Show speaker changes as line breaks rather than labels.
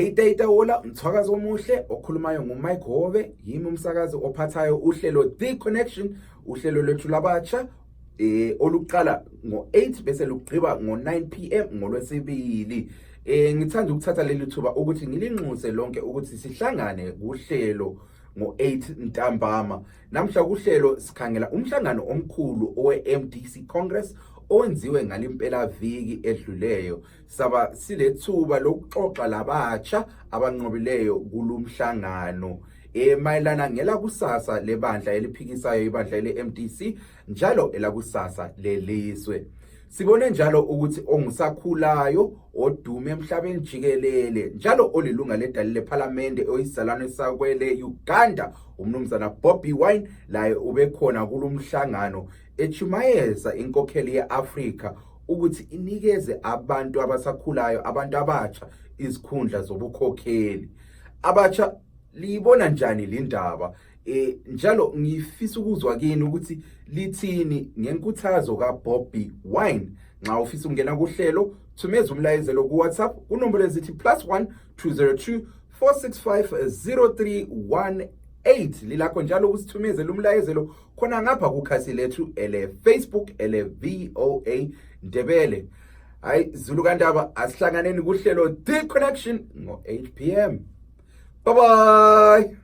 8 wola umthwakazi omuhle okhulumayo nguMike Hove, yimi umsakazi ophathayo uhlelo The Connection, uhlelo lethu labatsha oluqala ngo-8 bese lugqiba ngo-9 PM ngolwesibili. Ngithanda ukuthatha leli thuba ukuthi ngilinxuse lonke ukuthi sihlangane kuhlelo ngo-8 ntambama. Namhla kuhlelo sikhangela umhlangano omkhulu owe-MDC Congress owenziwe ngalimpela viki edluleyo. Saba silethuba lokuxoxa labatsha abanqobileyo kulumhlangano mayelana ngelakusasa lebandla eliphikisayo ibandla le-MDC njalo elakusasa leliswe. Sibone njalo ukuthi ongusakhulayo odume emhlabeni jikelele njalo olilunga ledali lePhalamende oyizalwane sakwele Uganda umnumzana Bobi Wine laye ubekhona kulumhlangano echumayeza inkokheli yeAfrika ukuthi inikeze abantu abasakhulayo, abantu abatsha izikhundla zobukhokheli. Abatsha libona njani lindaba? Njalo ngifisa ukuzwa kini ukuthi lithini ngenkuthazo kaBobi Wine. Nxa ufisa ukungena kuhlelo, thumeza umlayezelo ku WhatsApp kunombolo ezithi +1 202 465 0318. Lilakho njalo ukusithumezela umlayezelo khona ngapha kukhasi lethu ele Facebook ele VOA Ndebele. Hayi Zulu kaNdaba, asihlanganeni kuhlelo The Connection ngo-8 PM. Bye bye.